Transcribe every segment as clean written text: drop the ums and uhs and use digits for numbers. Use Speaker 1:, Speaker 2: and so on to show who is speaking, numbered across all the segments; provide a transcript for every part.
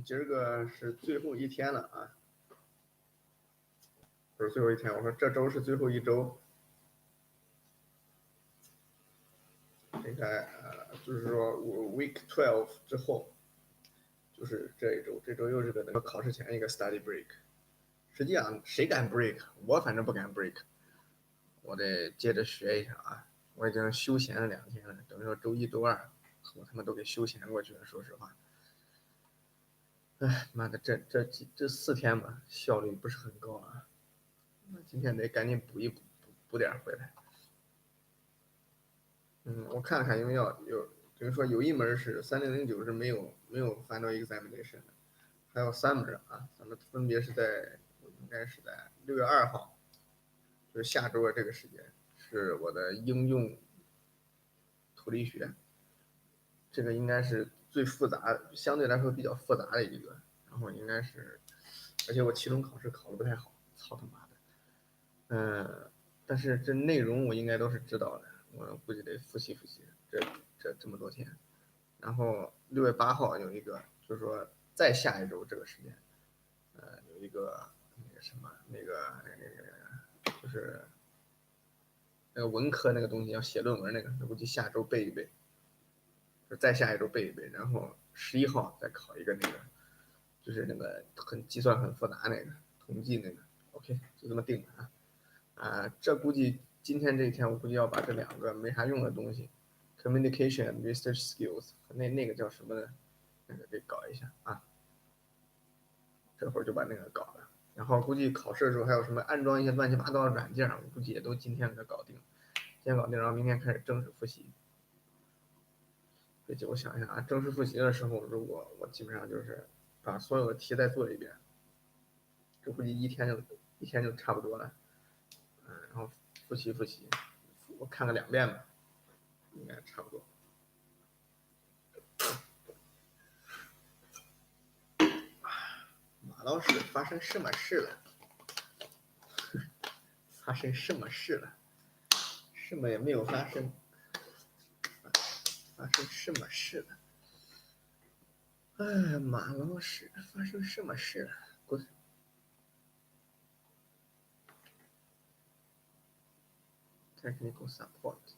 Speaker 1: 今儿个是最后一天了啊，不是最后一天，我说这周是最后一周。应该就是说我 week 12之后，就是这一周，这周又是个那个考试前一个 study break。实际上谁敢 break？我反正不敢 break，我得接着学一下啊。我已经休闲了2天了，等于说周一周二我他妈都给休闲过去了。说实话，哎妈的，这4天吧，效率不是很高啊。今天得赶紧补点回来。我看了看，因为等于说有一门是3009是没有 final examination 的，还有3门啊，咱们分别是应该是在6月2号，就是下周的这个时间，是我的应用土力学，这个应该是最复杂的，相对来说比较复杂的一个，然后应该是，而且我期中考试考的不太好，操他妈的，但是这内容我应该都是知道的，我估计得复习复习这么多天。然后6月8号有一个，就是说再下一周这个时间，有一个那个什么就是那个文科那个东西要写论文那个，估计下周背一背，就再下一周背一背，然后11号再考一个那个，就是那个计算很复杂那个统计那个。OK， 就这么定了啊。这估计今天这一天我估计要把这2个没啥用的东西 ，communication and research skills 和那个叫什么的，那个给搞一下啊。这会儿就把那个搞了，然后估计考试的时候还有什么安装一些乱七八糟的软件，我估计也都今天给它搞定，今天搞定，然后明天开始正式复习。我想一下啊，正式复习的时候，如果我基本上就是把所有的题再做一遍，这估计一天就差不多了。然后复习，我看个2遍吧，应该差不多。马老师发生什么事了？发生什么事了？什么也没有发生。发生什么事了？哎，马老师发生什么事了？滚！Technical support.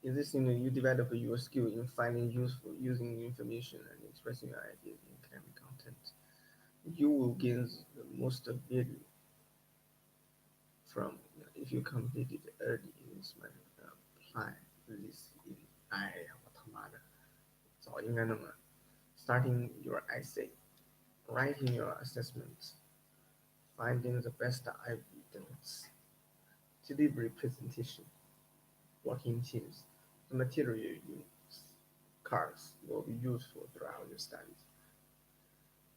Speaker 1: In this unit, you develop your skill in finding useful, using information, and expressing your ideas in academic content. You will gain the most value from if you complete it early in this manner. Apply this in 哎呀，我他妈的，早应该弄了。Starting your essay, writing your assessment, finding the best evidence, delivery presentation, working teams. The material you use, CARS, will be useful throughout your studies.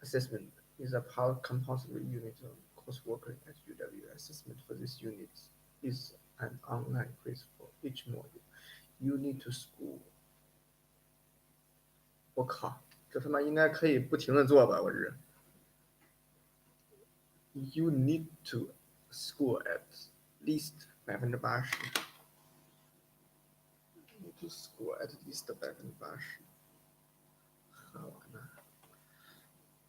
Speaker 1: Assessment is a compulsory unit of coursework at UWA. Assessment for this unit is an online quiz for each module. You need to school. 我靠，这他妈应该可以不停的做吧？我这 You need to score at least 80%。Need to score at least 80%。好完了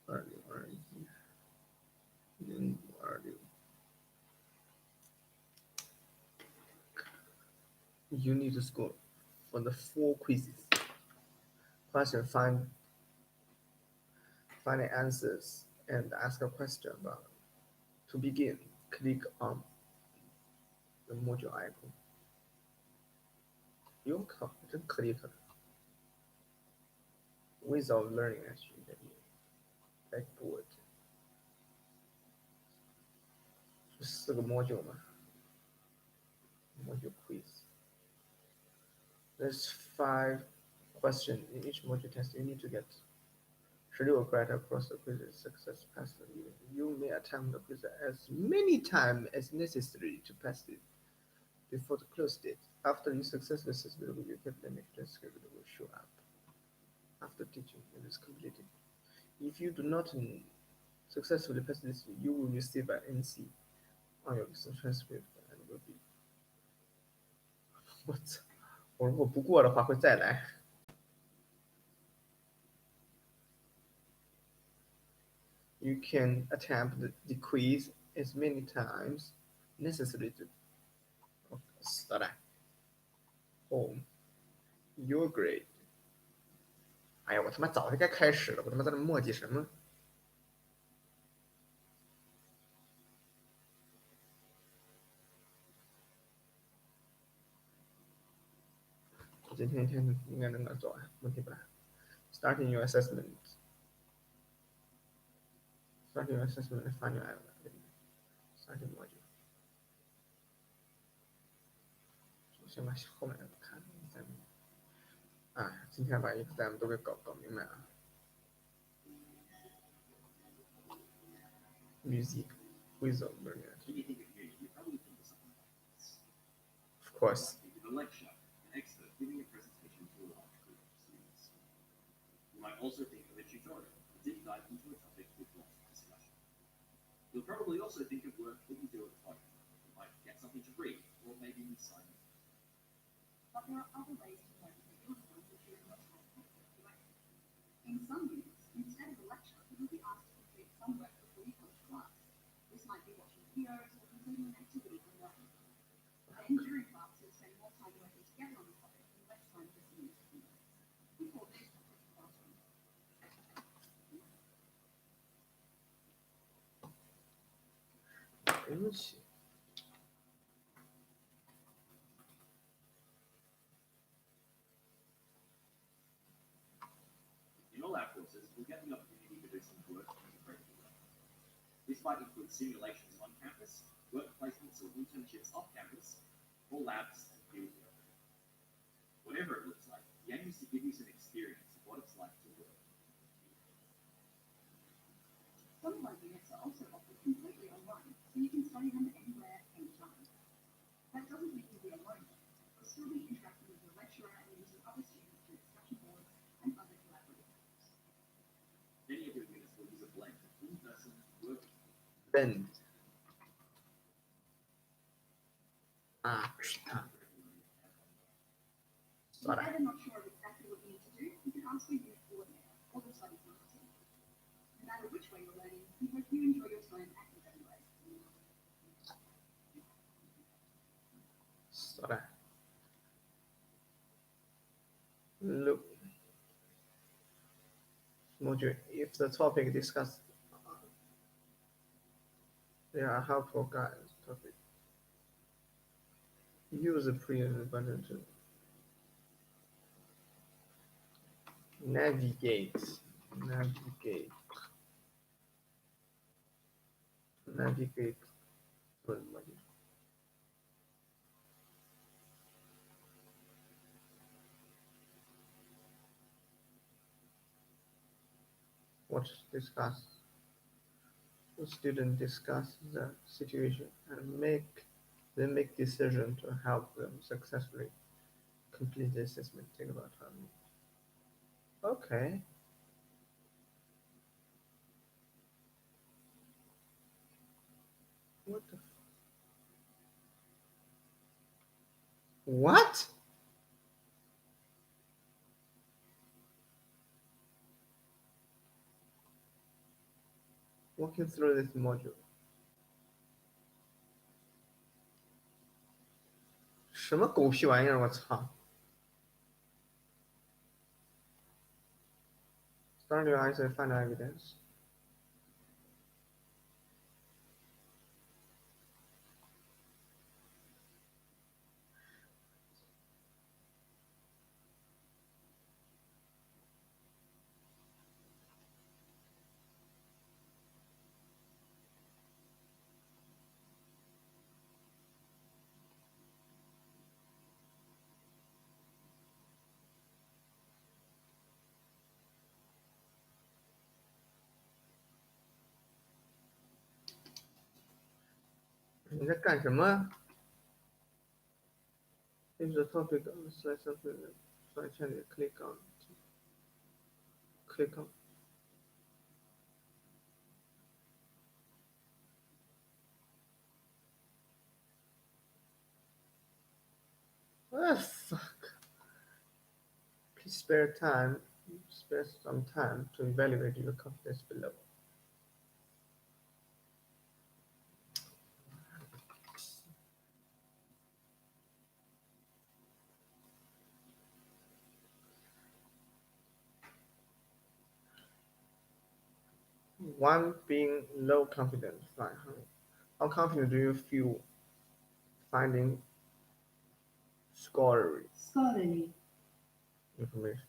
Speaker 1: ，2021-05-26。You need to score for the 4 quizzes. Question: find the answers and ask a question about. To begin, click on the module icon. 哟靠，真 click 了。Without learning actually, backboard. 是4个 module 嘛 ？Module quiz. There's 5 questions in each module test. You need to get 16 credit across the quiz. Success pass the unit. You may attempt the quiz as many times as necessary to pass it before the close date. After you successfully succeed, your academic transcript will show up. After teaching it is completed. If you do not successfully pass this, you will receive an NC on your transcript and will be. 我操！我如果不过的话会再来。You can attempt the quiz as many times necessary to study home your grade。哎呀，我他妈早就该开始了，我他妈在这磨叽什么？我今天一天应该能够做完，问题不大。Starting your assessment. Starting your assessment and find your starting module. 先把后面的看一下。哎，今天把 exam 都给搞明白了。Music, wisdom, of course.
Speaker 2: A lecture, an expert giving a presentation to a large group of students. You might also think of a tutorial, a deep dive into a topic with lots of discussion. You'll probably also think of work that you do at home. You might get something to read, or maybe an assignment.
Speaker 3: But there are other ways to learn that you're going to do in your time away. In some units, instead of a lecture, you will be asked to complete some work before you come to class. This might be watching videos or completing an activity online. Then during class, you'll spend more time working together on the topic and less time listening to the notes. We call this topic classroom.
Speaker 1: 对不起。
Speaker 2: In all our courses, we'll get the opportunity to do some work integrated with learning. This might include simulations on campus, work placements or internships off campus, or labs and field work. Whatever it looks like, the aim is to give you some experience of what it's like to work.
Speaker 3: Some of our units are also offered completely online, so you can study them anywhere, anytime. That doesn't mean you'll be alone. You'll still be interacting with your lecturer and using other students through discussion boards and other collaborative tools.
Speaker 2: Many of your units will use a blend of in-person work.
Speaker 1: Bend. 啊，是它。
Speaker 3: If you're ever not sure of exactly what you need to do, you can ask your unit coordinator or the study group team. No matter which way you're learning, we hope you enjoy your time at UWA.
Speaker 1: Study. Look. Module. If the topic discussed, there are helpful guides. Topic. Use the previous button to navigate. Navigate. Navigate. What discuss? The student discuss the situation and make decision to help them successfully complete the assessment. Take about 12 minutes. Okay. What the? What? Walking through this module. 什么狗屁玩意儿！我操！ Start your eyes and find evidence.你在干什么 ？If the topic on the slide something, slide channel, click on. Click on. What the fuck? Please spare some time to evaluate your confidence below. One being low confidence. How confident do you feel finding scholarly information?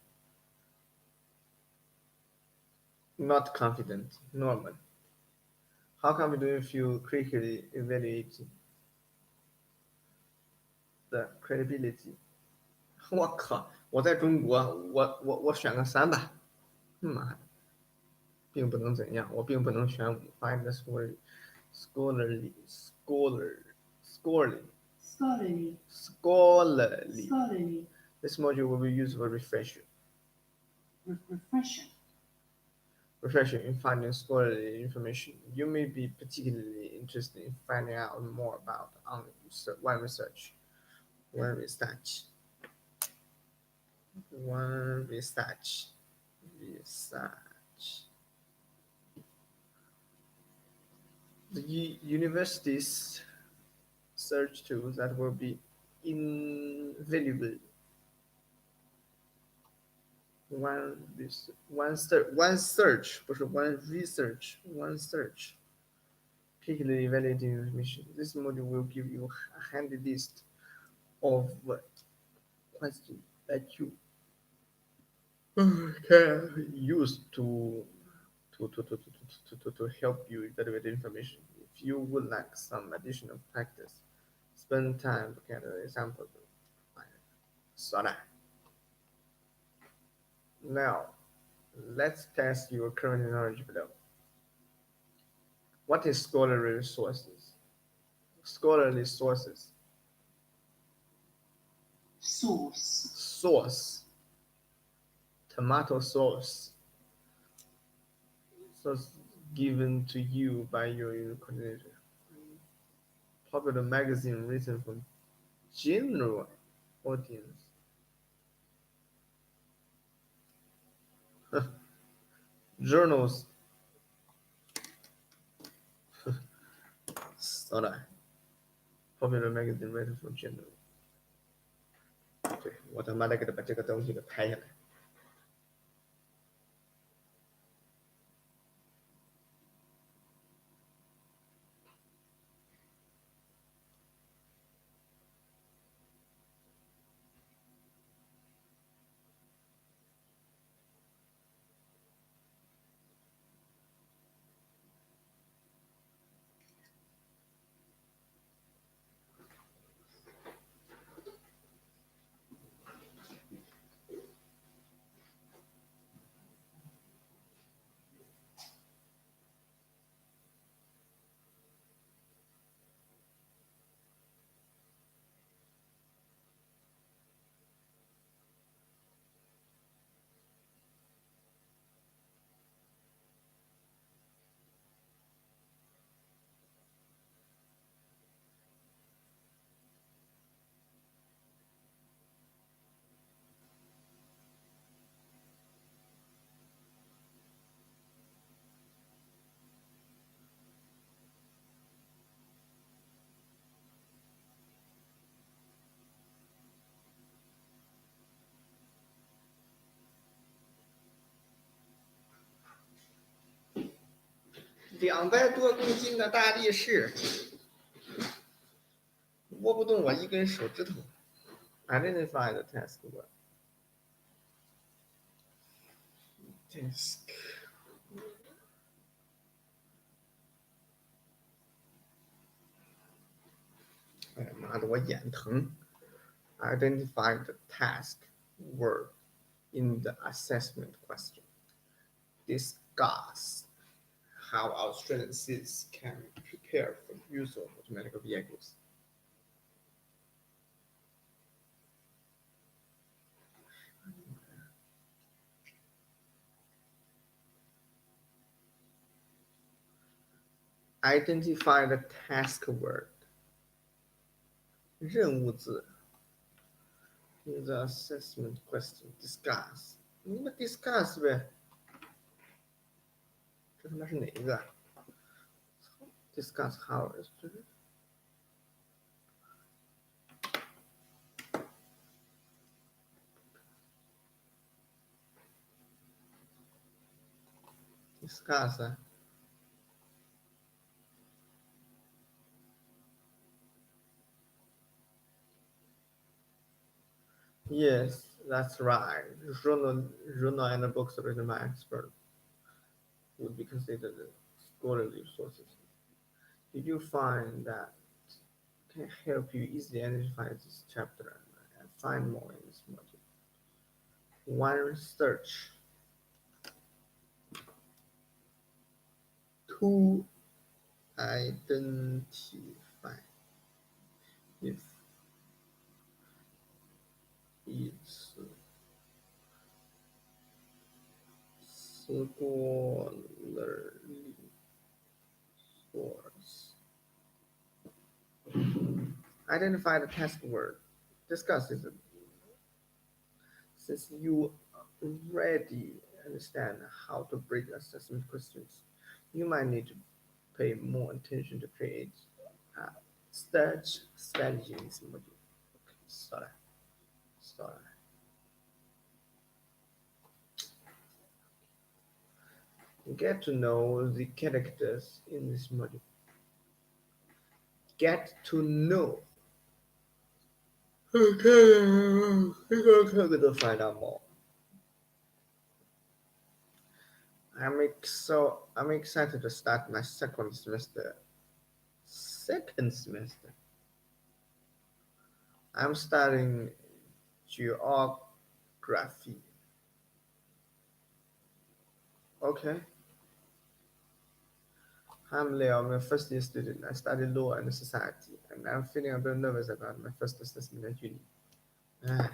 Speaker 1: Not confident, normal. How confident do you feel critically evaluating the credibility? 我靠！我在中国，我选个3吧。妈的，并不能怎样，我并不能选5。Find the scholarly. This module will be used for refresher. Refresher in finding scholarly information. You may be particularly interested in finding out more about one research. The university's search tools that will be invaluable. One search, 不是 one research, one search. Particularly evaluating information. This module will give you a handy list of questions that you can use to help you evaluate information. If you would like some additional practice, spend time looking at the example. So that. Now, let's test your current knowledge below. What is scholarly sources? Scholarly sources. Source. Tomato sauce. Source given to you by your coordinator. Popular magazine written for general audience. Journals. 好的 Popular magazine written for general. 对，我他妈的给他把这个东西给拍下来。200多公斤的大力士，握不动我一根手指头。Identify the task word. Task. 哎呀妈的，我眼疼。Identify the task word in the assessment question. Discuss how Australian cities can prepare for the use of automatic vehicles. Identify the task word. 任务字 in the assessment question. Discuss. 你们 discuss 呗。这他妈是哪一个 ？Discuss how discuss Yes, that's right. Journal and books written by experts would be considered scholarly sources. Did you find that can help you easily identify this chapter and find more in this module? One search to identify if it's scholarly source. Identify the task word. Discuss it. Since you already understand how to break assessment questions, you might need to pay more attention to create a search strategy in this module. Okay, sorry. Get to know the characters in this module. Get to know. Okay, we're gonna find out more. I'm excited to start my second semester. Second semester. I'm studying geography. Okay. I'm Leo. I'm a first year student. I study law and society, and I'm feeling a bit nervous about my first assessment at uni. Ah,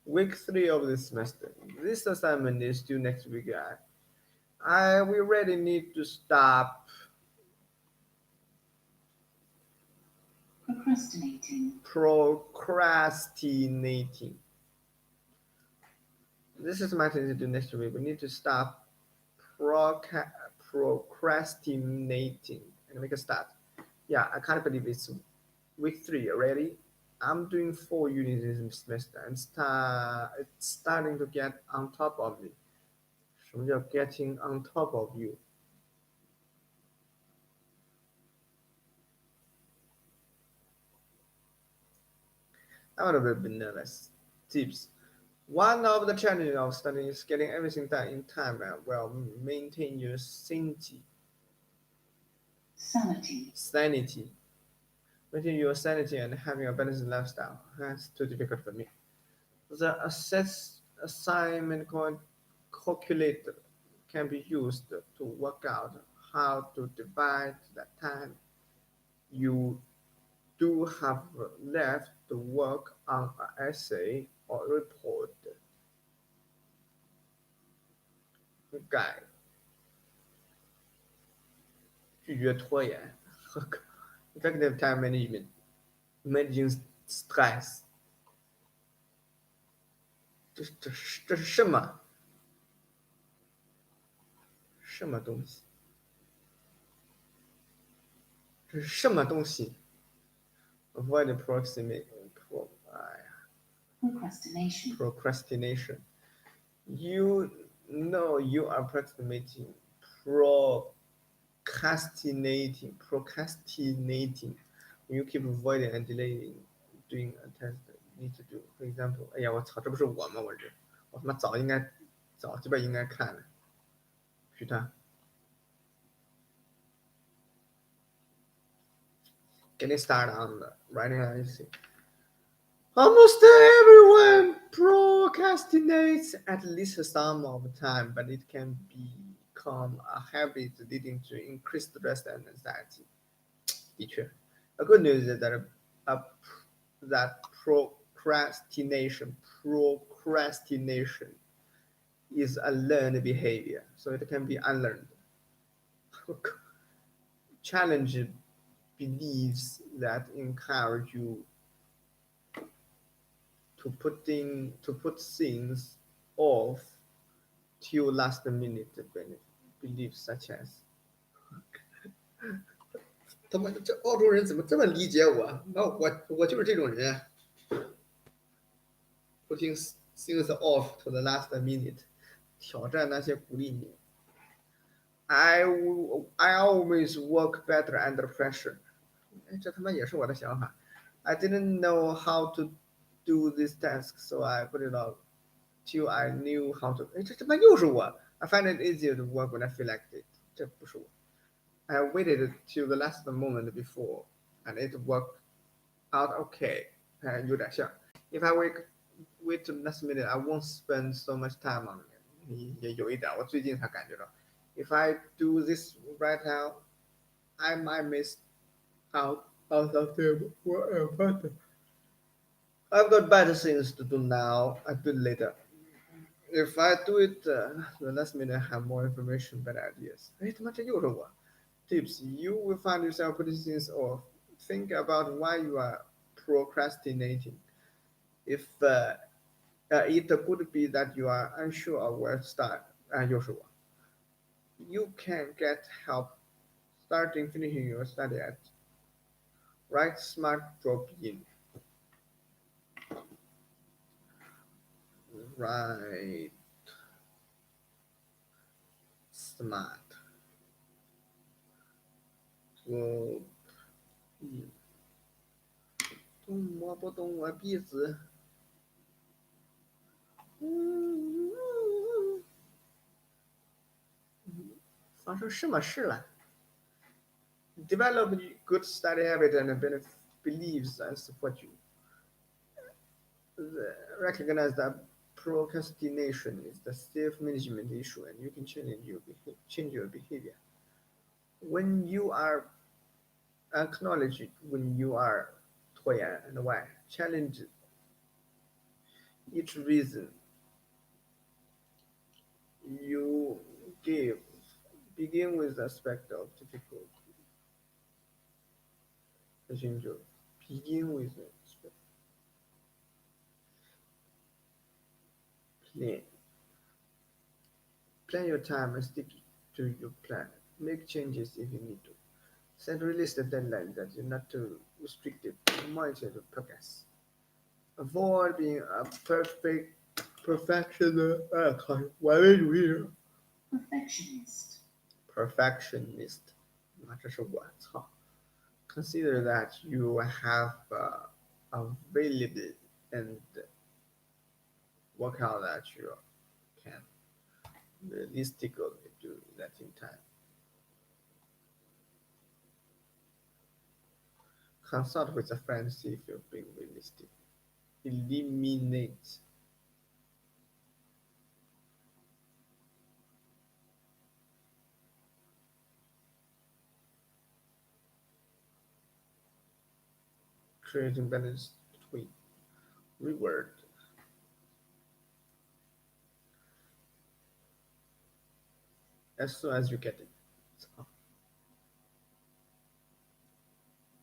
Speaker 1: Week 3 of this semester. This assignment is due next week. We really need to stop procrastinating. This is my thing to do next week. We need to stop procrastinating and make a start. Yeah, I can't believe it's week 3 already. I'm doing 4 units this semester and it's starting to get on top of me. 什么叫 getting on top of you? I'm a little bit nervous. Tips. One of the challenges of studying is getting everything done in time and well maintain your sanity. Maintain your sanity and having a balanced lifestyle. That's too difficult for me. The assignment calculator can be used to work out how to divide the time you do have left to work on an essay or report. Guide 拒绝拖延 effective time management, managing stress. 这是什么东西？这是什么东西 ？Avoid procrastination. You know you are procrastinating. When you keep avoiding and delaying doing a test you need to do. For example, 哎呀，我操，这不是我吗？我他妈早鸡巴应该看的。Putain. Getting started on the writing essay. Almost everyone procrastinates at least some of the time, but it can become a habit leading to increased stress and anxiety. 的确 A good news is that procrastination is a learned behavior, so it can be unlearned. Challenge beliefs that encourage you to put things off till last minute beliefs such as 他妈的这澳洲人怎么这么理解我？那我就是这种人 ，putting things off to the last minute，挑战那些鼓励你 I always work better under pressure。哎，这他妈也是我的想法。I didn't know how to do this task, so I put it off till I knew how to。哎，这他妈又是我。I find it easier to work when I feel like it。这不是我。I waited till the last moment before, and it worked out okay。有点像。If I wait to the last minute, I won't spend so much time on it。也有一点，我最近才感觉到。If I do this right now, I might miss out on something more important. I've got better things to do now. I do it later. If I do it the last minute, I have more information, better ideas. 哎，他妈这又是我。Tips: You will find yourself putting things off. Think about why you are procrastinating. If it could be that you are unsure of where to start. 又是我。You can get help starting finishing your study at Right Smart Drop In. Right Smart Drop In。动摸不动我鼻子。发生什么事了？Develop good study habit and beliefs and support you. Recognize that procrastination is the self-management issue, and you can change your behavior. When you are acknowledge when you are 拖延 and why. Challenge each reason you give. Begin with the aspect of difficult. Begin with the aspect. Plan. Plan your time and stick to your plan. Make changes if you need to. Set realistic deadlines that are not too restrictive. Monitor the progress. Avoid being a perfectionist. 完美主义者。
Speaker 3: Perfectionist.
Speaker 1: Perfectionist. 这是我操。Consider that you have available and work out that you can realistically do that in time. Consult with a friend, see if you're being realistic. Eliminate. Creating balance between reward. As soon as you get it.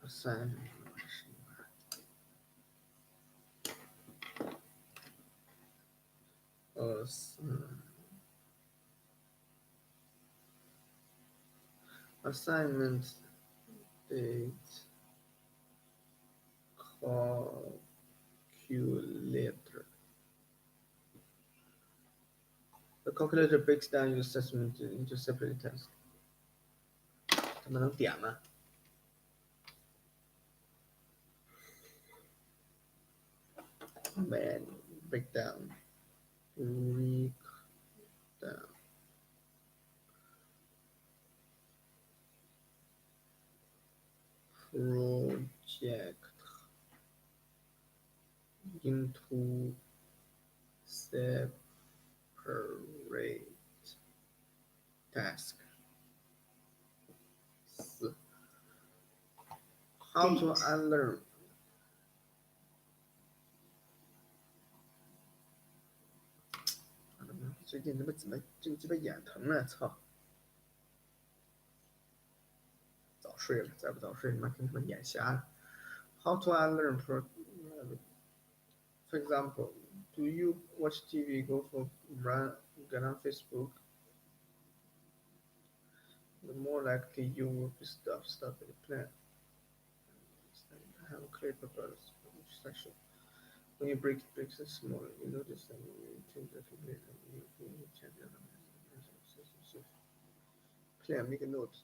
Speaker 1: Assign. Assignment date calculator. The calculator breaks down your assessment into separate tasks. 他们能点吗？ Man, break down. Break down. Project into separate tasks. How to unlearn. 最近怎么这鸡巴眼疼了？操！早睡了，再不早睡，他妈跟他妈眼瞎了。How to unlearn For example, do you watch TV, go for run, get on Facebook? The more likely you will be stuck with the plan. Have a clear purpose for each section. When you break it smaller, you notice that you change the configuration. You change the clear, make a note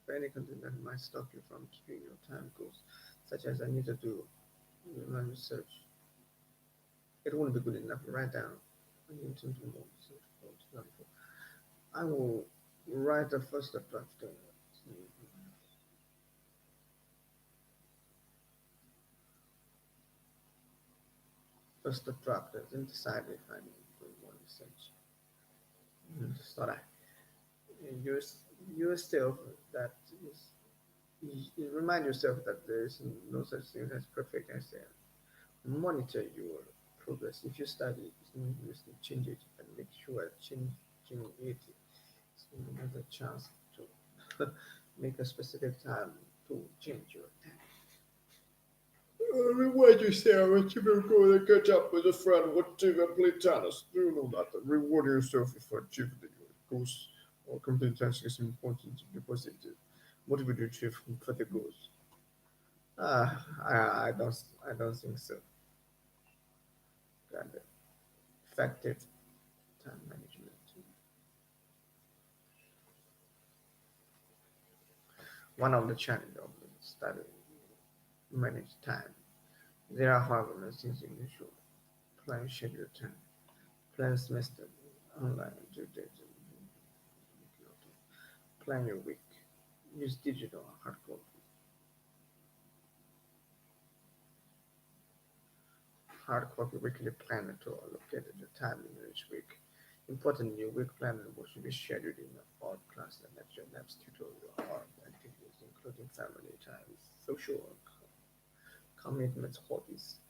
Speaker 1: of any content that might stop you from keeping your time goals, such as I need to do my research. It won't be good enough to write down. I need to do more research. For example, I will write the first draft. First draft, then decide if I'm doing more research. So that yourself that is you remind yourself that there is no such thing as perfect essay. Monitor your progress. If you study, you change it and make sure changing it is another chance to make a specific time to change your time. Reward yourself when you will go and catch up with a friend, what to play tennis. Do you know that? Reward yourself if you achieve the goals or complete tasks is important to be positive. Motivate you to achieve for the goals. I don't think so. Got it. Effective time management. One of the challenges of the study manage time. There are, however, many things you should plan schedule time, plan semester, online due date, plan your week, use digital hard copy. Hard copy weekly planner to allocate the time in each week. Important new week planner should be scheduled in all class and lecture labs, tutorial, or activities, including family time, social commitments, hobbies,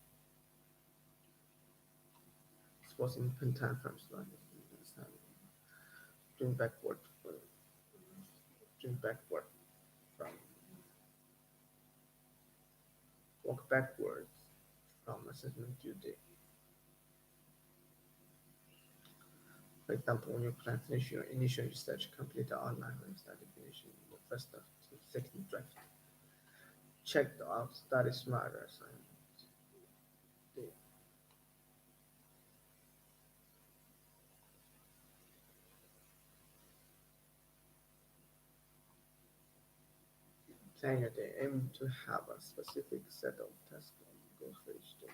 Speaker 1: sports and time from study. Doing backward, doing backward from walk backwards from assessment due date. For example, when you plan finish your initial research, complete the online and study finishing the first of the second draft. Check the out study smarter assignment. Plan your day. Aim to have a specific set of tasks and goals for each day.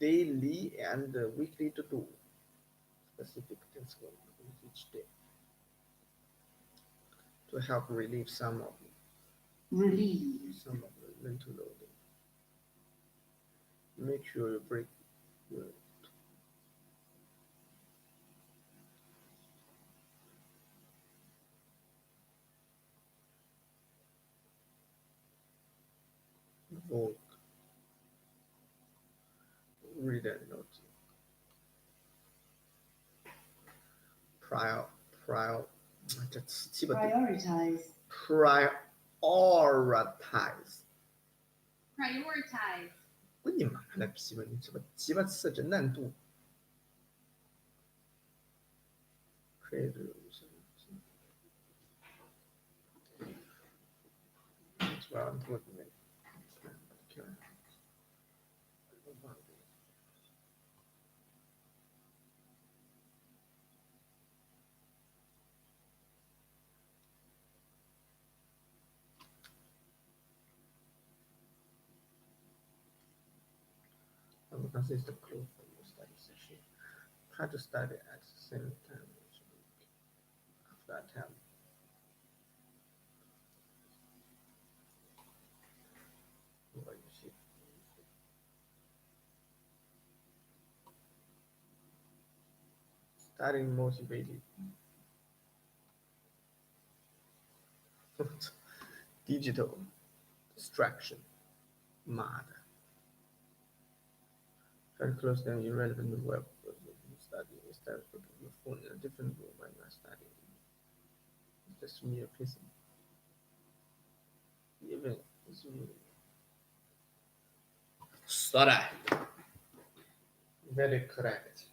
Speaker 1: Daily and weekly to do specific tasks for each day to help relieve some of the mental loading. Make sure you break your vote, read and note. Prior, prior,
Speaker 3: Prioritize.
Speaker 1: prioritize。
Speaker 3: Prioritize.
Speaker 1: 我你妈了逼吧！你这个鸡巴词真难读。This is the clue for your study session. Try to study at the same time each week. After attempt. What you see. Studying motivated. Digital distraction. Mad. Try to close down irrelevant web study instead of putting your phone in a different room when you're studying. It's just mere pissing. Even it's really study. Very correct.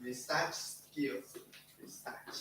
Speaker 1: research skills. Research.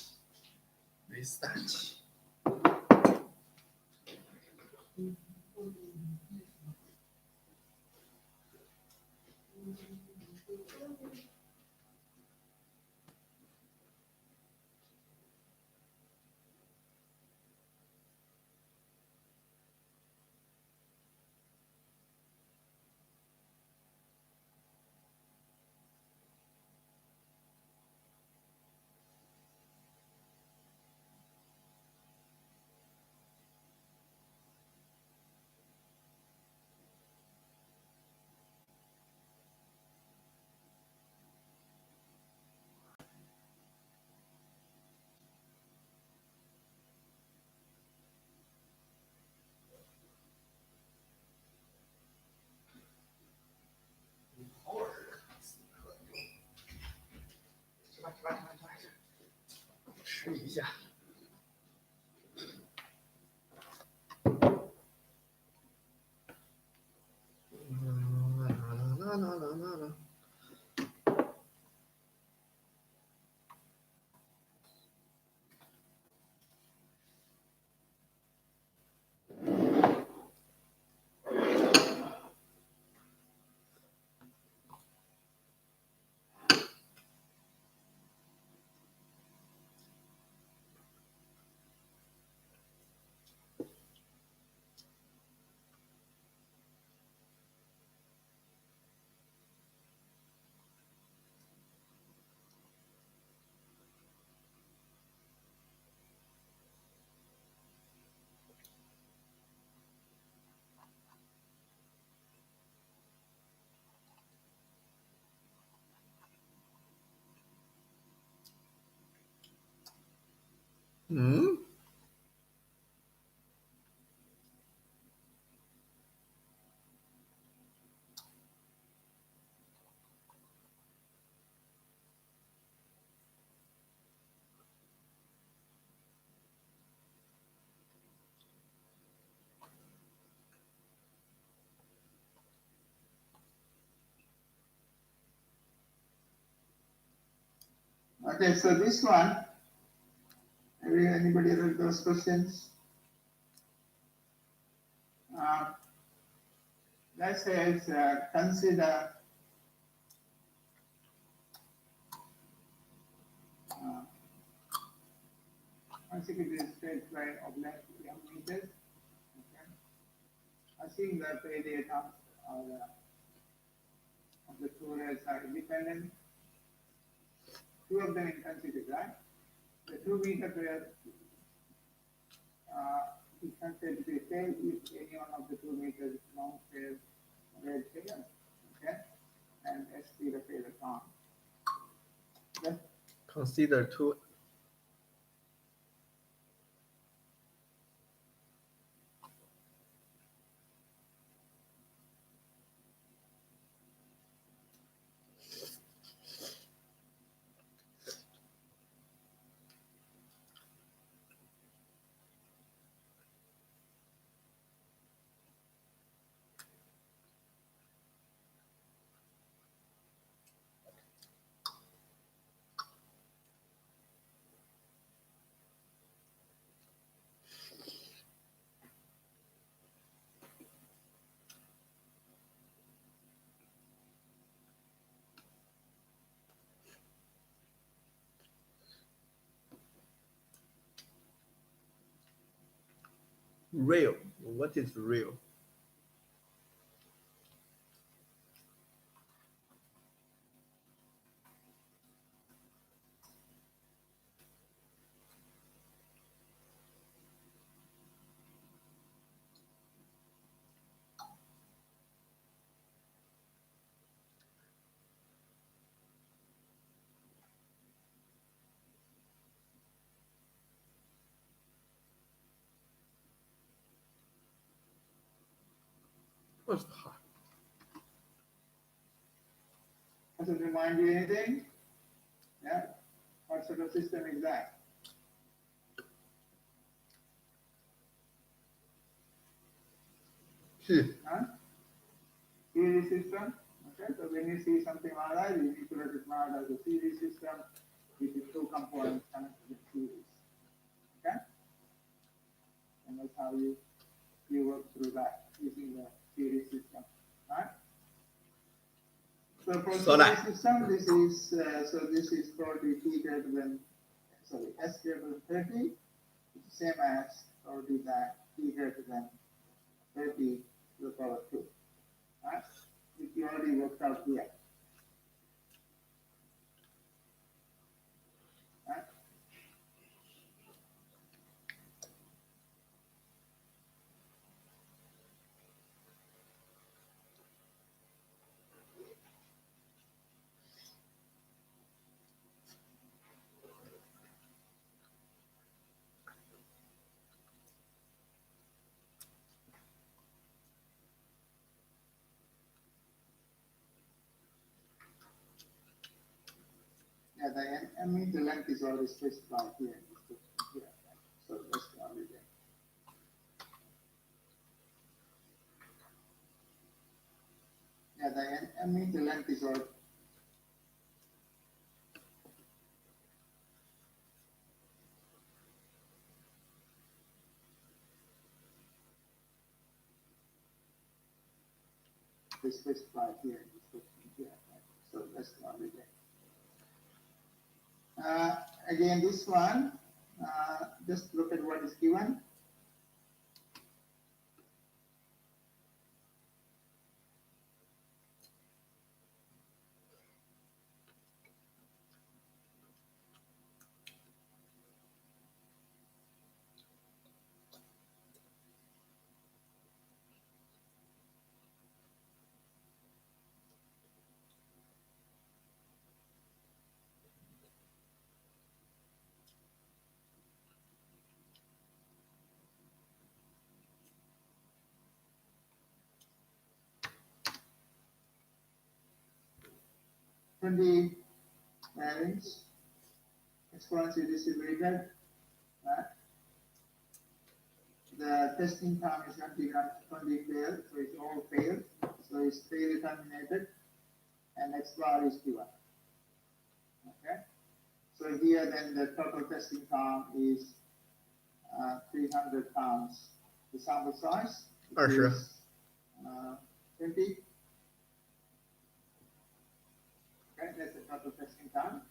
Speaker 1: 吃一下。嗯。Okay, so this one, anybody read those questions? That says consider consecutive straight line of length m meters. Okay. Assuming that the area terms of the two rays are independent, two of them in consecutive, right? The 2 meter pair is considered to be failed if any one of the 2 meters long pair red pair, okay, and SP the failure term. Okay. Consider two. Real. What is real? What's hot? Does it remind you anything? Yeah? What sort of system is that? Huh? Series system?
Speaker 4: Okay, so when you see something like that, you need to recognize as a series system with the two components connected in series. Okay, and that's how you work through that using the series system, right? So for series system, this is probably t greater than, sorry, s greater than 30. It's the same as probably that t greater than 30 to the power 2. Right? Which you already worked out here. Right? Yeah, the meter length is already specified here. Here, right? So that's already there. Yeah, the meter length is already. Specified here. Here, right? So that's already there. Again, this one, just look at what is given. When the bearings exponentially distributed, the testing time is going to be failed, so it's all failed, so it's failure terminated, and X bar is given. Okay, so here then the total testing time is 300 pounds. The sample size is 20. Okay, that's the total testing time.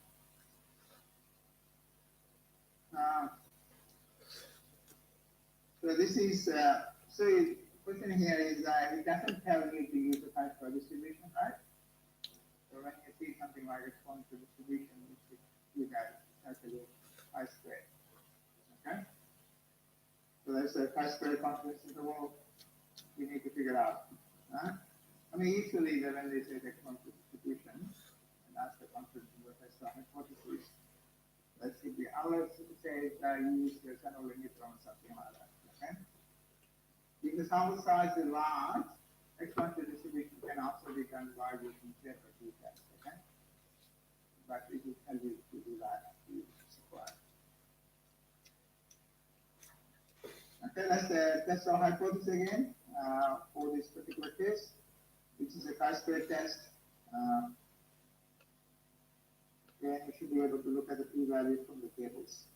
Speaker 4: So this is, so the question here is that it doesn't tell you to use the chi-square distribution, right? So when you see something like exponential distribution, you guys calculate chi-square. Okay? So that's a chi-square confidence interval you need to figure out. I mean, usually when they say the exponential distribution, and that's the confidence interval test hypothesis, let's see the others say that you use the general limit or something like that. Okay? If the sample size is large, exponential distribution can also be done by using Z or T test. Okay? But it will tell you to do that if it's required. Okay, let's test our hypothesis again for this particular case, which is a chi-square test. Then you should be able to look at the p-value from the tables.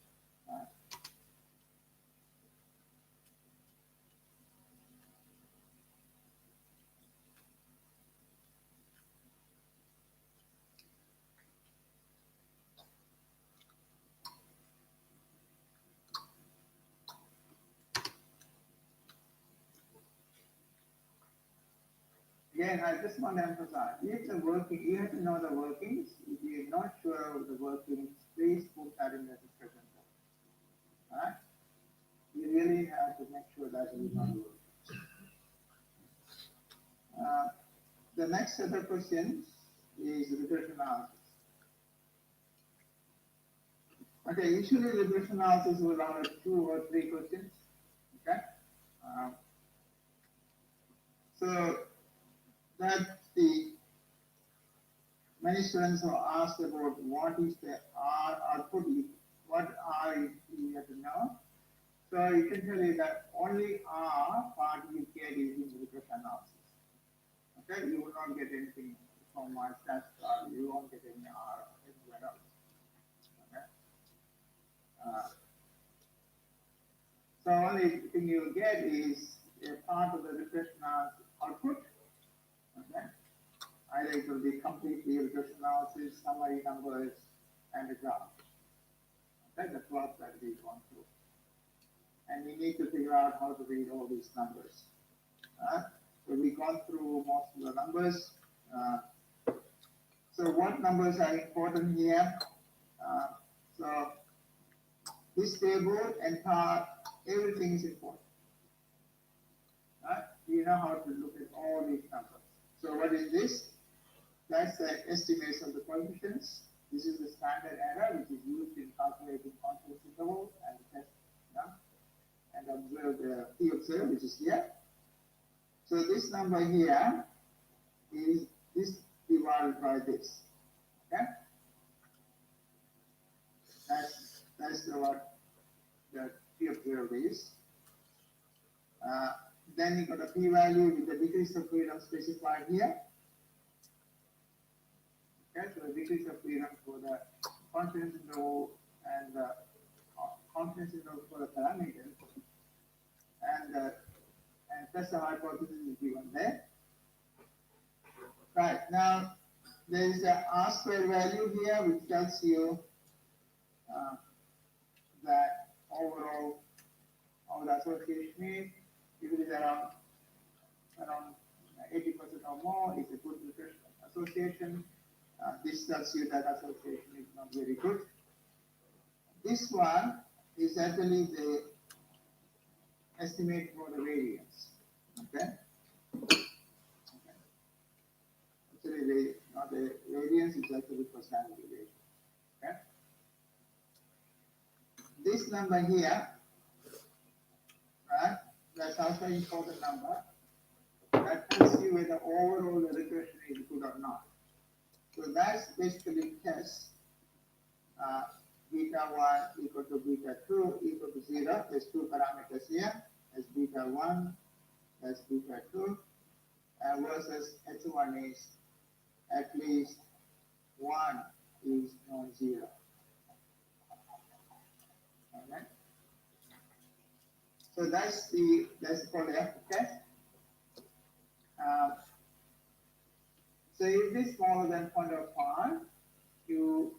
Speaker 4: Again, I just want to emphasize, if the working, you have to know the workings. If you're not sure of the workings, please put that in the discussion board. All right? You really have to make sure that you know the workings. The next set of questions is regression analysis. Okay, usually regression analysis will have 2 or 3 questions. Okay? So that's the many students are asked about what is the R output, what R you have to know. So you can tell you that only R part you get is in regression analysis. Okay, you will not get anything from my stats bar, you won't get any R anywhere else. Okay. So only thing you get is a part of the regression output. Okay. Either it will be completely regression analysis, summary numbers, and a graph. Okay, the plot that we've gone through. And we need to figure out how to read all these numbers. So we've gone through most of the numbers. So what numbers are important here? So this table entire everything is important. You know how to look at all these numbers. So what is this? That's the estimates of the coefficients. This is the standard error which is used in calculating confidence intervals and test, and observe the P-observe, which is here. So this number here is this divided by this. Okay? That's what the P-observe is. Then you got a p-value with the degrees of freedom specified here. Okay, so the degrees of freedom for the confidence interval and the confidence interval for the parameters, and test the hypothesis is given there. Right, now there is a R square value here which tells you that overall how the association is. If it is around 80% or more, it's a good regression association. This tells you that association is not very good. This one is actually the estimate for the variance. Okay. Actually, not the variance is actually for standard deviation. Okay. This number here, right? That's also an important number. That tells you whether overall the regression is good or not. So that's basically tests beta 1 equal to beta 2 equal to 0. There's two parameters here. There's beta 1, that's beta 2, versus H1 is at least 1 is non-zero. Okay. So that's called the F test. So if this is smaller than 0.05, you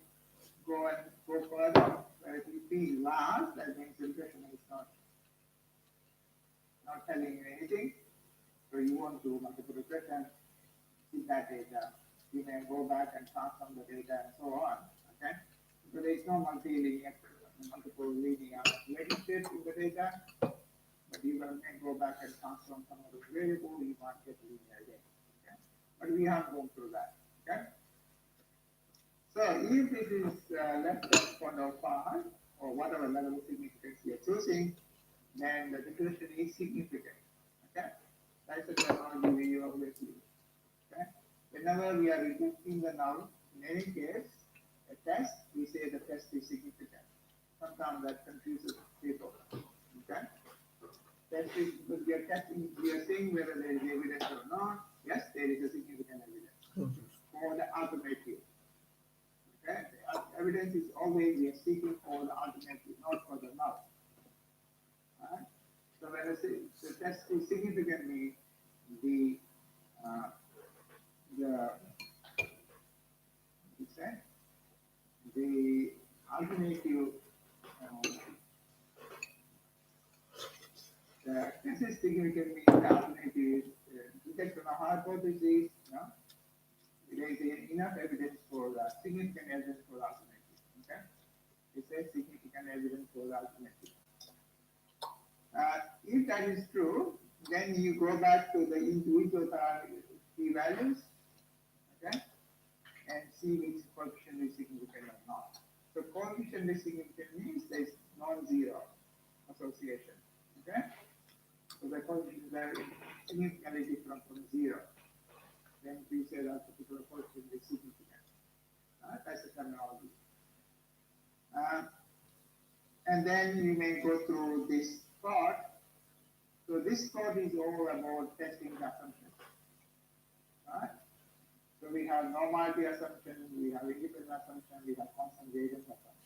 Speaker 4: go further. Where if you P large, that means the regression is not telling you anything. So you want to multiple regression, see that data. You may go back and transform the data and so on. Okay. So there is no multiple linear relationship in the data. But you may go back and transform some of the variable, you might get linear again. Okay? But we haven't gone through that. Okay? So if it is less than 0.05 or whatever level of significance you are choosing, then the regression is significant. Okay? That's the terminology we always use. Okay? Whenever we are reducing the null, in any case, a test, we say the test is significant. Sometimes that confuses people. Okay? Test is because we are testing, we are saying whether there is evidence or not. Yes, there is a significant evidence for the alternative. Okay, the evidence is always we are seeking for the alternative, not for the null. Right? So when I say the test is significant, means the alternative. The test is significant means the alternative detect on a hypothesis. There is enough evidence for the significant evidence for the alternative. Okay, it says significant evidence for the alternative. If that is true, then you go back to the individual p-values, okay, and see which coefficient is significant or not. So coefficient is significant means there is non-zero association. Okay. So the coefficient is very significantly different from 0. Then we say that particular coefficient is significant. That's the terminology. And then you may go through this part. So this part is all about testing the assumptions. Right? So we have normality assumption, we have independent assumption, we have constant variance assumption.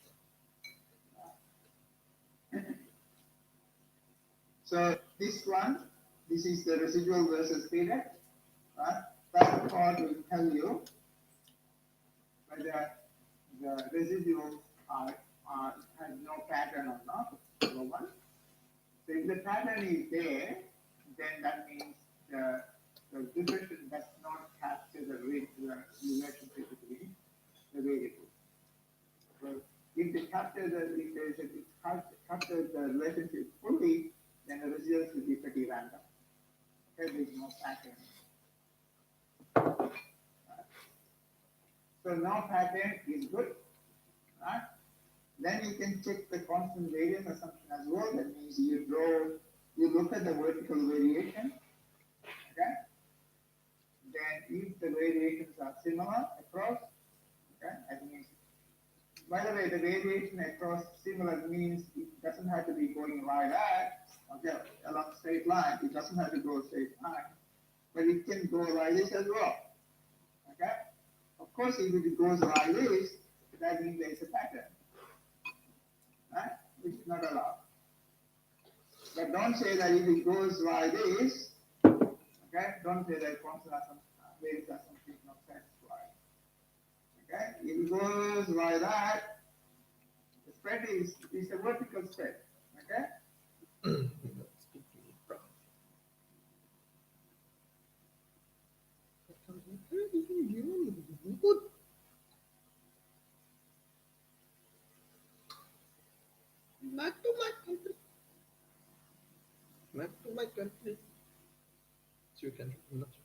Speaker 4: So this one, this is the residual versus period. Right? That part will tell you whether the residuals has no pattern or not. Number one. So if the pattern is there, then that means the differential does not capture the relationship between the variables. So if they capture the relationship fully, then the results will be pretty random. Okay, there is no pattern. So no pattern is good. Right? Then you can check the constant variance assumption as well. That means you look at the vertical variation. Okay. Then if the variations are similar across, okay, that means, by the way, the variation across similar means it doesn't have to be going like that, okay, along straight line. It doesn't have to go straight line, but it can go like this as well. Okay. Of course, if it goes like this, that means there is a pattern. Right? Which is not allowed. But don't say that if it goes like this, okay, don't say that constant variance assumption is not satisfied. Okay, if it goes like that, the spread is a vertical spread. Okay?
Speaker 1: Not to my country. Not to my country. It's your country, not your country.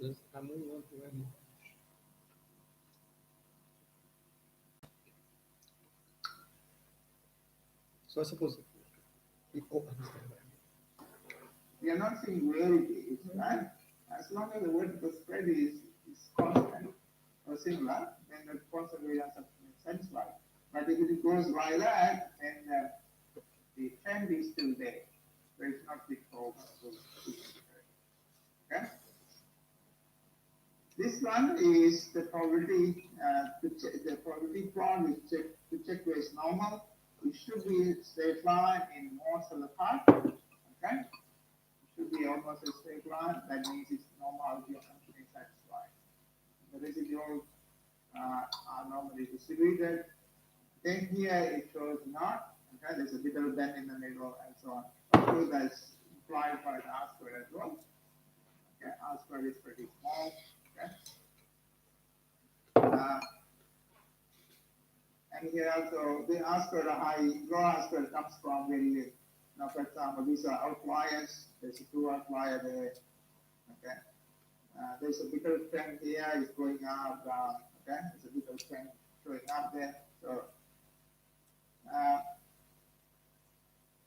Speaker 1: Yes, I'm moving on to any. So I suppose if understand that.
Speaker 4: We are not saying where it is, right? As long as the vertical spread is constant or similar, then the constant variance assumption is satisfied. But if it goes like that, then the trend is still there. So it's not big over. Okay? This one is the probability, the probability plot to check where it's normal. It should be straight line in most of the part. Okay? It should be almost a straight line. That means its normality assumption is satisfied. The residuals are normally distributed. Then here it shows not. Okay, there's a bit of bend in the middle and so on. Of course, that's implied by the R squared as well. Okay, R squared is pretty small. Okay. And here also the R squared low R squared comes from very, for example, these are outliers. There's a 2 outlier there. Okay. There's a bigger trend here, it's going up, down. Okay, there's a bigger trend showing up there. So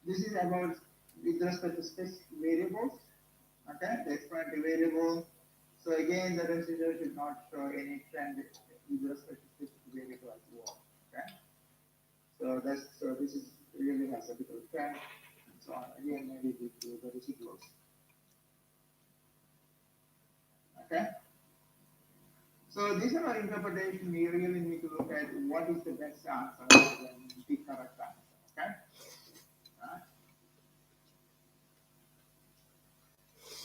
Speaker 4: this is about with respect to specific variables. Okay, the explanatory variable. So again, the residual should not show any trend with respect to specific variable as well. Okay, so this is really has a bit of trend and so on. Again, maybe due to the residuals. Okay. So these are our interpretation. We really need to look at what is the best answer and the correct answer.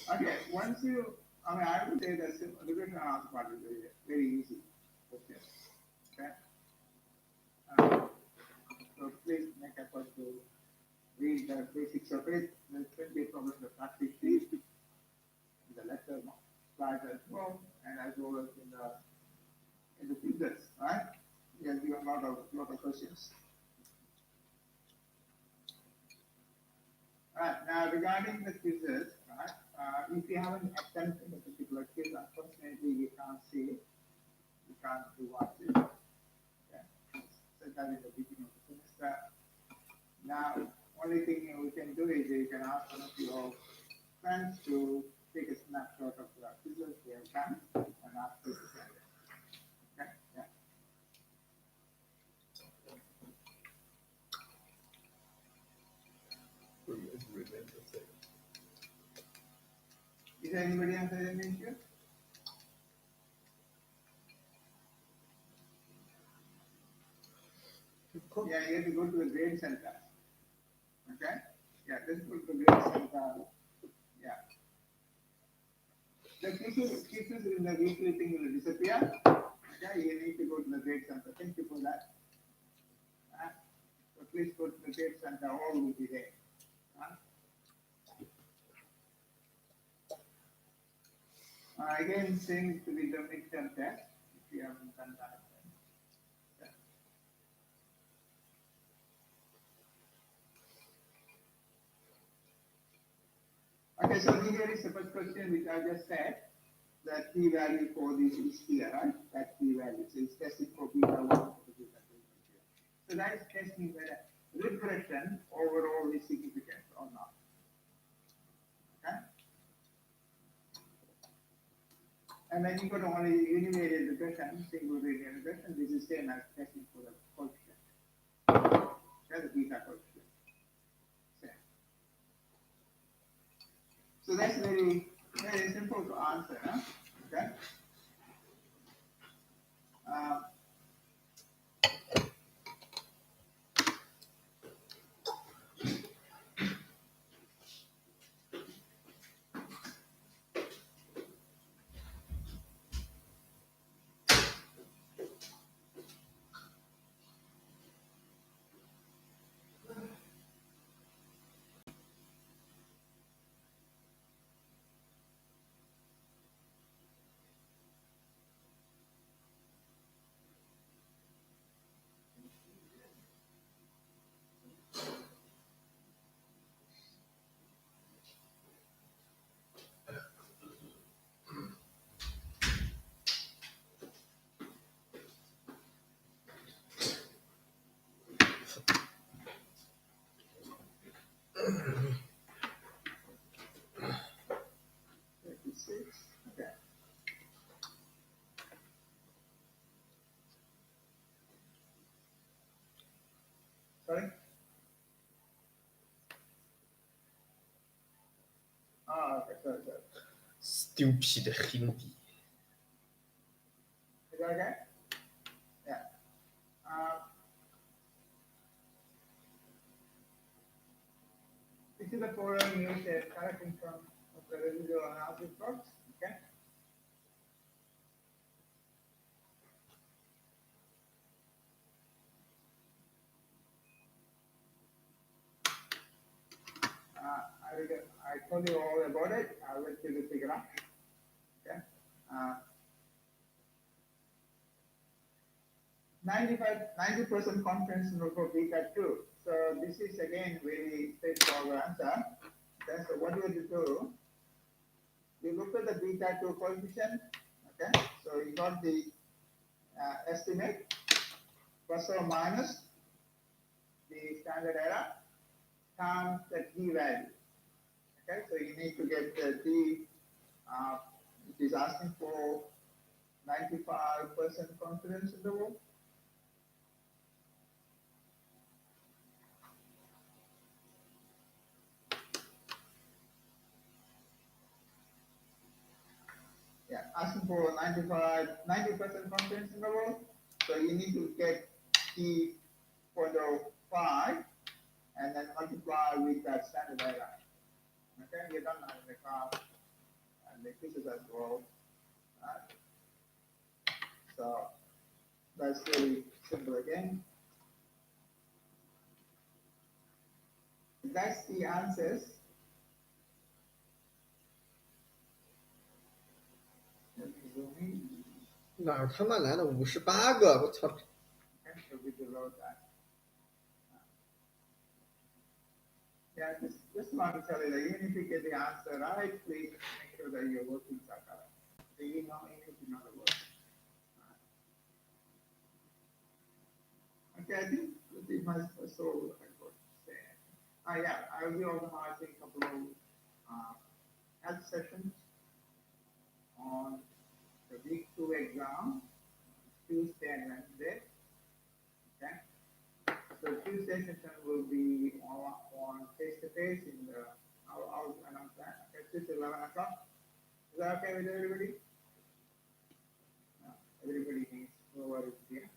Speaker 4: Okay. Okay. Once you, I would say that regression answer part is very easy. Okay. Okay. So please make effort to read the basics of it. There's plenty of problems in the practice sheet, in the lecture slides as well, and as well as in the quizzes, right? We have given a lot of questions. Right, now regarding the quizzes, right? If you haven't attempted a particular quiz, unfortunately you can't see it. You can't watch it. Okay. Set that in the beginning of the semester. Now, only thing we can do is you can ask one of your friends to take a snapshot of the quizzes they have done and ask this to send it. Okay? Yeah.
Speaker 1: remain the same.
Speaker 4: Is there anybody else has any issue? Yeah, you have to go to the grade center. Okay? Yeah, just go to the grade center. Yeah. The pieces in the weekly thing will disappear. Okay, you need to go to the grade center. Thank you for that. So please go to the grade center, all will be there. Again, same to be the midterm test, if you haven't done that. Okay, so here is the first question which I just said. That p value for this is here, right? That p value. So it's testing for beta 1 or beta 2. So that is testing whether regression overall is significant or not. Okay? And then you got only univariate regression, single linear regression. This is same as testing for the coefficient. Okay, the beta coefficient. Same. So that's very, very simple to answer. Huh? Okay. Okay. Sorry? Okay, sorry.
Speaker 1: Stupid Hindi.
Speaker 4: Is that okay? Yeah. This is the program used as collecting from the residual analysis works. Okay. I told you all about it. I'll let you figure out. Okay. 90% confidence interval for beta 2. So this is again very straightforward answer. Okay, so what you have to do, you look at the beta 2 coefficient. Okay, so you got the estimate plus or minus the standard error times the t value. Okay, so you need to get the t, it is asking for 95% confidence interval. Yeah, asking for 90% confidence interval. So you need to get t 0.05 and then multiply with that standard error. Okay, we've done that in the class and the quizzes as well. Right. So that's really simple again. That's the answers.
Speaker 1: 哪儿他妈来了58个？我操！
Speaker 4: Yeah, just want to tell you that even if you get the answer right, please make sure that your workings are correct. Do you know anything on the work? Okay, I think this must so I got to say. Yeah, I will be organizing a couple of health sessions on the week 2 exam, Tuesday and Wednesday. Okay. So Tuesday session will be on face-to-face in the, I'll announce that. Okay, Tuesday 11 o'clock. Is that okay with everybody? No, everybody needs whoever is here.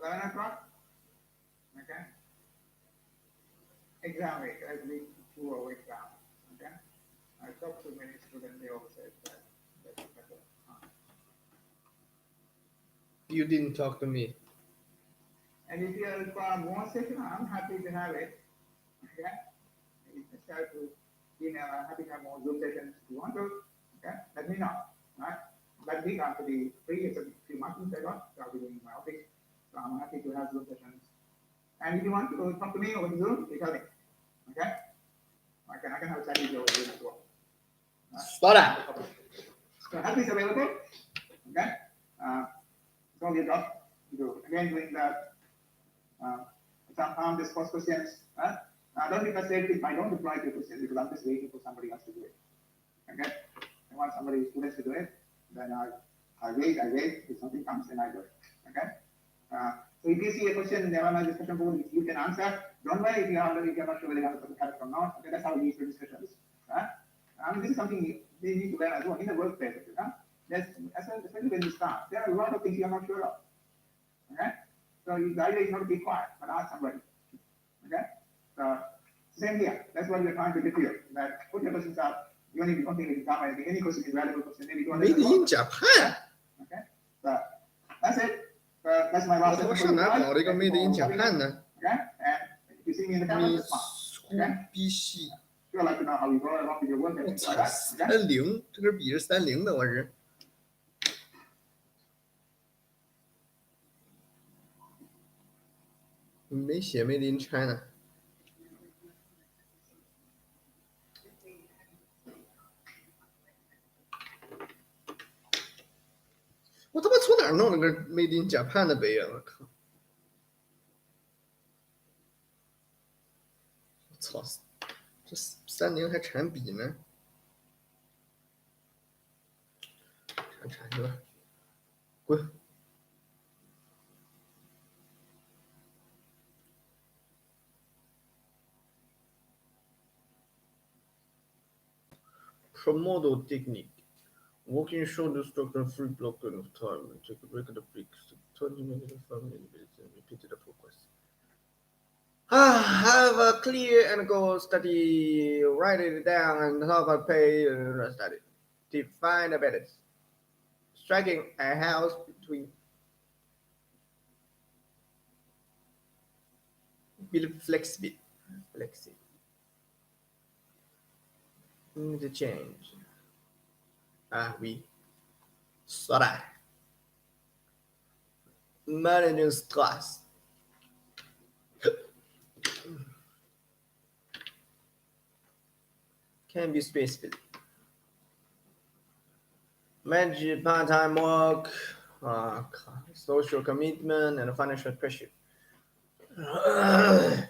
Speaker 4: 11 o'clock? Okay. Exam week, as we 2 hour exam. Okay. I talked to many students, they all said that that's better.
Speaker 1: You didn't talk to me.
Speaker 4: And if you require more session, I'm happy to have it. Okay. You just have to email, I'm happy to have more Zoom sessions if you want to. Okay. Let me know. Right. That week I'm pretty free. It's a few months ago, so I'll be doing my office. So I'm happy to have Zoom sessions. And if you want to talk to me over Zoom, you tell me. Okay? I can have a chat with you over Zoom as well.
Speaker 1: Spot
Speaker 4: So help is available. Okay? It's all your job to do. Again, doing the some discourse questions. Don't be frustrated if I don't reply to your questions because I'm just waiting for somebody else to do it. Okay? I want somebody, students to do it. Then I wait. If something comes, then I do it. Okay? So if you see a question in the MMI discussion board which you can answer, don't worry if you are not sure whether you have it or not. Okay, that's how we use the discussions. This is something they need to learn as well in the workplace. Especially when you start, there are a lot of things you are not sure of. Okay, so the idea is not to be quiet, but ask somebody. Okay, so same here. That's what we are trying to get here. That put your questions up. Even if you don't think you can come anything, any question is valuable question. Maybe you
Speaker 1: Made in Japan.
Speaker 4: Okay, so that's it. That's my last
Speaker 1: 我他妈上哪搞了一个 Made in Japan 呢？
Speaker 4: Okay, and if you see me in the camera,
Speaker 1: 你
Speaker 4: that's fine.
Speaker 1: 粗逼细！
Speaker 4: Sure, like to know how you go along with your work and
Speaker 1: 我
Speaker 4: things
Speaker 1: 操
Speaker 4: like that. Okay.
Speaker 1: ，30，这个笔是30的，我是。没写 Made in China。我他妈从哪儿弄了个 Made in Japan 的杯啊！我靠！我操，这30还产笔呢，产去了，滚！ Model technique. Walking shoulder stroke and free block of time. Take a break of the bricks. 20 minutes of 5 minutes and repeat the focus. Have a clear and goal study. Write it down and top of page and study. Define the balance. Striking a house between. Build flexible. Interchange. Oui. Soda. Managing stress. Can be specific. Manage part-time work, social commitment, and financial pressure. A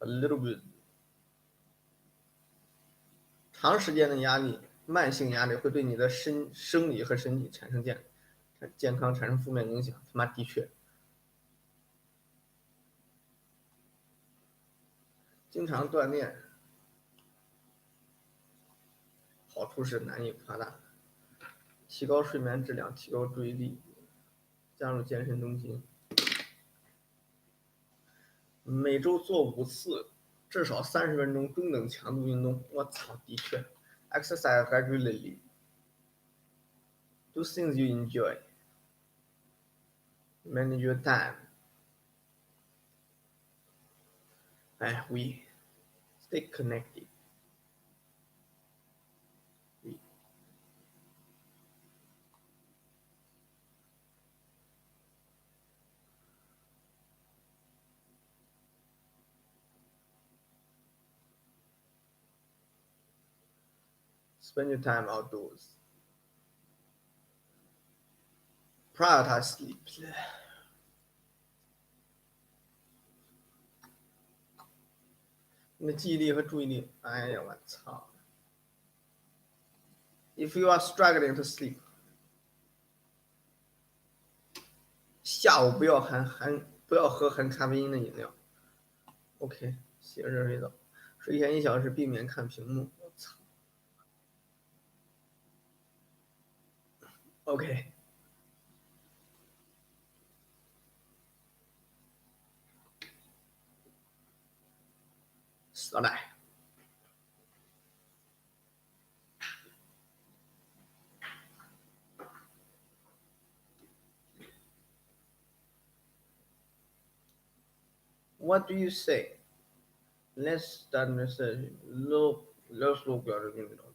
Speaker 1: little bit. 长时间的压力，慢性压力会对你的生理和身体产生健康产生负面影响。他妈的确，经常锻炼，好处是难以夸大，提高睡眠质量，提高注意力，加入健身中心，每周做5次。 至少30分钟中等强度运动，我操，的确 ，exercise regularly, do things you enjoy, manage your time. We stay connected. Spend your time outdoors. Prioritize sleep. 你的记忆力和注意力，哎呀，我操 ！If you are struggling to sleep, 下午不要喝含咖啡因的饮料。OK， 洗个热水澡，睡前1小时避免看屏幕。我操。OK。少奶。What do you say? Let's start research. 6表示运动。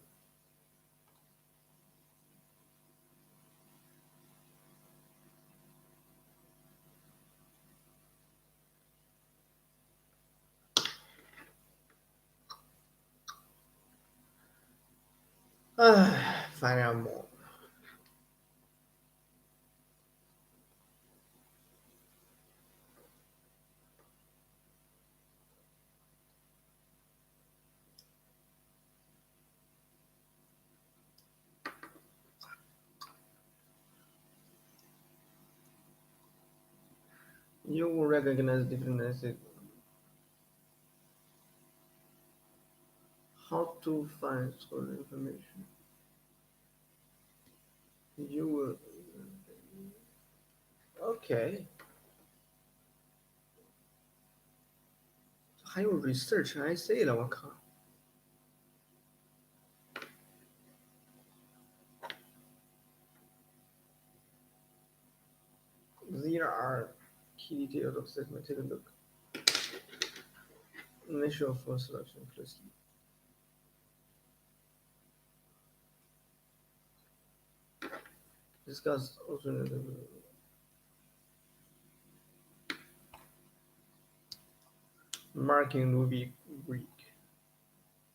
Speaker 1: 唉，find out more. You will recognize differences. How to find school information. You will. OK。还有 research essay 了，我靠。There are key details of segment. Take a look. Initial for selection closely. Discuss alternative. Marking rubric.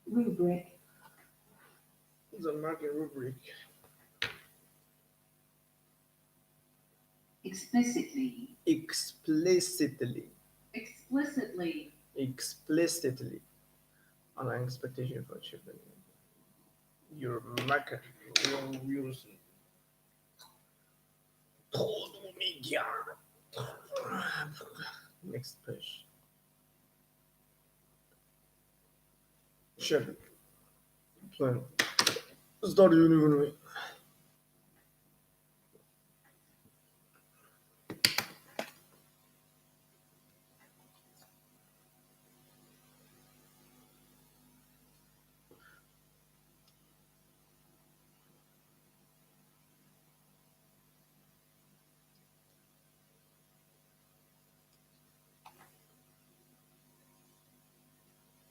Speaker 3: Rubric.
Speaker 1: The marking rubric.
Speaker 3: Explicitly.
Speaker 1: Explicitly.
Speaker 3: Explicitly.
Speaker 1: Explicitly. Online expectation for children. Your market will use. Next page. Children. Plan. Start university.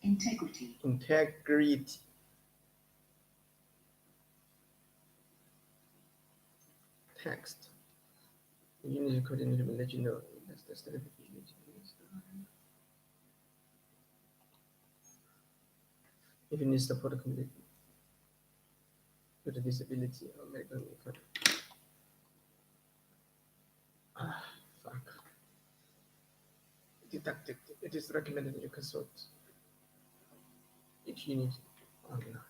Speaker 3: Integrity.
Speaker 1: Integrity. Text. You need to coordinate to let you know. That's the step. If you need support with a disability or medical need. Fuck. Deducted. It is recommended you consult each unit online.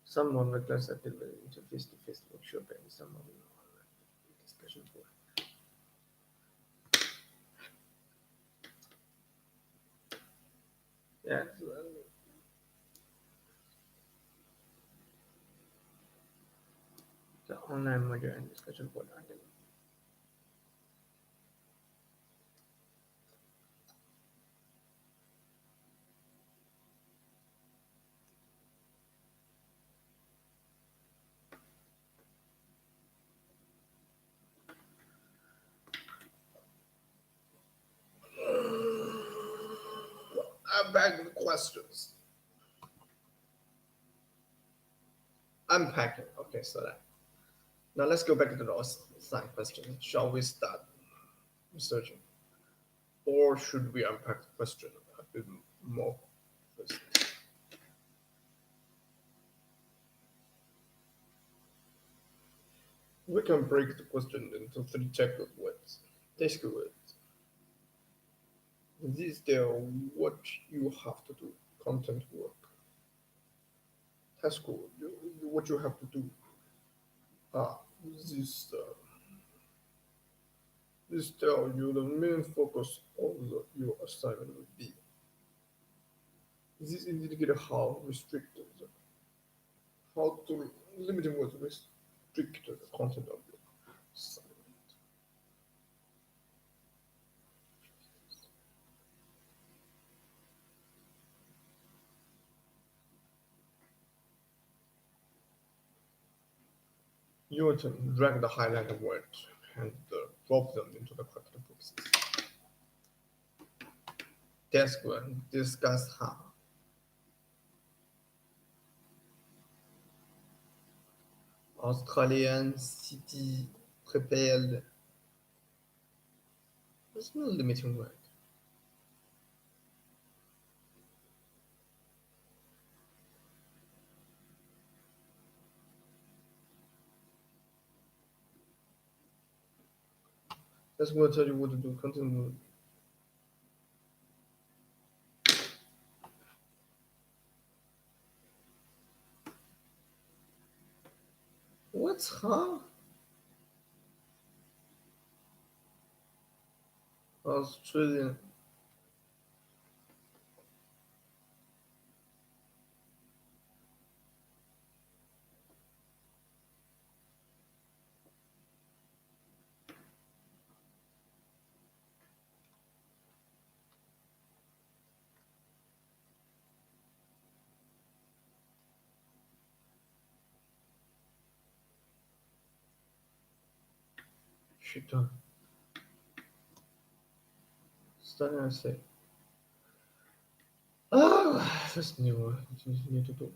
Speaker 1: Some of the class are delivered into face-to-face workshop and some of them online discussion board. Yeah. The online module and discussion board are delivered. I'm back with questions. Unpacking. Okay, so that. Now let's go back to the assigned question. Shall we start researching? Or should we unpack the question a bit more first? We can break the question into 3 check words. Task words. These are what you have to do. Content work. Task work. What you have to do. This this tell you the main focus of your assignment will be. This indicate how restricted, how to limiting was restrict the content of your assignment. Your turn. Drag the highlighted words and drop them into the correct boxes. Task 1. Discuss how. Australian city prepared. There's no limiting word. That's what I tell you what to do. Content. What's how? Australian. Shit on. Starting to say. That's new. You need to do.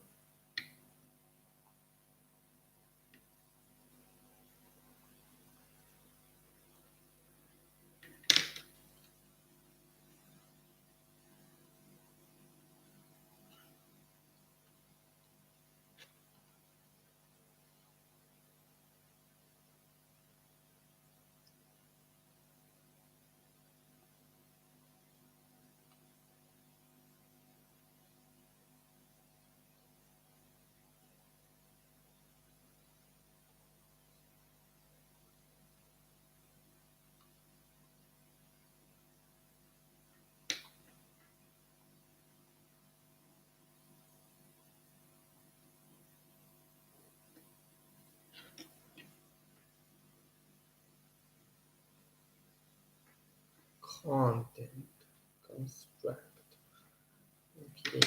Speaker 1: Content construct. OK，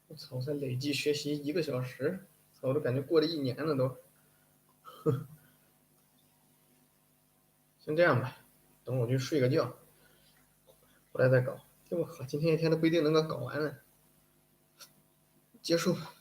Speaker 1: 我操！才累计学习1个小时，操！我都感觉过了1年了都。先这样吧，等我去睡个觉，回来再搞。我靠，今天一天都不一定能够搞完呢。结束吧。